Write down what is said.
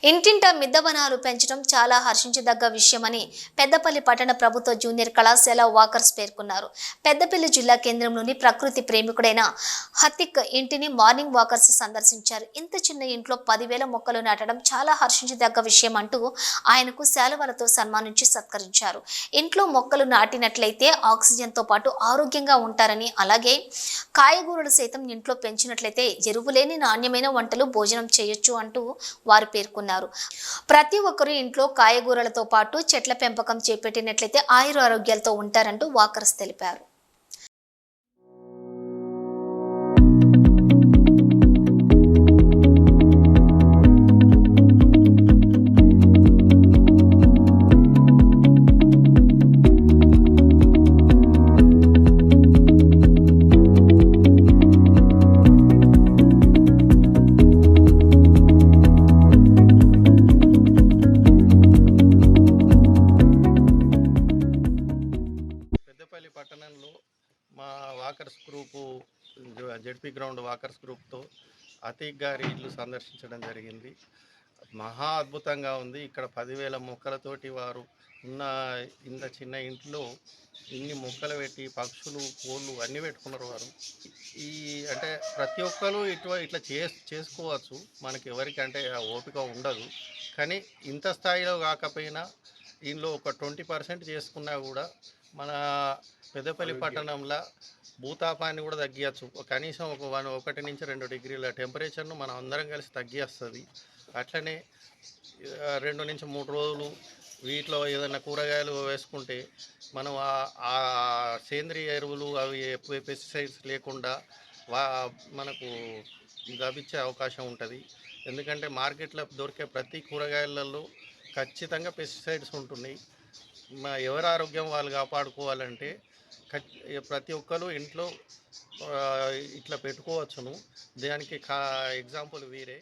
ఇంటింటా మిద్దవనాలు పెంచడం చాలా హర్షించదగ్గ విషయమని పెద్దపల్లి పట్టణ ప్రభుత్వ జూనియర్ కళాశాల వాకర్స్ పేర్కొన్నారు. పెద్దపల్లి జిల్లా కేంద్రంలోని ప్రకృతి ప్రేమికుడైన హతిక్ ఇంటిని మార్నింగ్ వాకర్స్ సందర్శించారు. ఇంత చిన్న ఇంట్లో 10,000 మొక్కలు నాటడం చాలా హర్షించదగ్గ విషయం అంటూ ఆయనకు శాలువాలతో సన్మానించి సత్కరించారు. ఇంట్లో మొక్కలు నాటినట్లయితే ఆక్సిజన్తో పాటు ఆరోగ్యంగా ఉంటారని, అలాగే కాయగూరలు సైతం ఇంట్లో పెంచినట్లయితే ఎరువులేని నాణ్యమైన వంటలు భోజనం చేయొచ్చు అంటూ వారు పేర్కొన్నారు. ప్రతి ఒక్కరూ ఇంట్లో కాయగూరలతో పాటు చెట్ల పెంపకం చేపట్టినట్లయితే ఆరోగ్యాలతో ఉంటారంటూ వాకర్స్ తెలిపారు. పెద్దపల్లి పట్టణంలో మా walkers group ZP ground walkers గ్రూప్తో అతీక్ గారి ఇల్లు సందర్శించడం జరిగింది. మహా అద్భుతంగా ఉంది. ఇక్కడ 10,000 మొక్కలతోటి వారు ఉన్న ఇంత చిన్న ఇంట్లో ఇన్ని మొక్కలు పెట్టి పక్షులు కోళ్ళు అన్నీ పెట్టుకున్నారు వారు. ఈ అంటే ప్రతి ఒక్కరు ఇట్లా చేసుకోవచ్చు. మనకి ఎవరికి అంటే ఓపిక ఉండదు. కానీ ఇంత స్థాయిలో కాకపోయినా దీనిలో ఒక 20% చేసుకున్నా కూడా మన పెద్దపల్లి పట్టణంలో భూతాపాన్ని కూడా తగ్గించచ్చు. కనీసం 1 నుంచి 2 డిగ్రీల టెంపరేచర్ను మనం అందరం కలిసి తగ్గిస్తుంది. అట్లనే 2 నుంచి 3 రోజులు వీటిలో ఏదైనా కూరగాయలు వేసుకుంటే మనం ఆ సేంద్రియ ఎరువులు అవి పెస్టిసైడ్స్ లేకుండా మనకు లభించే అవకాశం ఉంటుంది. ఎందుకంటే మార్కెట్లో దొరికే ప్రతి కూరగాయలలో ఖచ్చితంగా పెస్టిసైడ్స్ ఉంటున్నాయి. ఎవరి ఆరోగ్యం వాళ్ళు కాపాడుకోవాలంటే ప్రతి ఒక్కరు ఇంట్లో ఇట్లా పెట్టుకోవచ్చును. దానికి ఎగ్జాంపుల్ వీరే.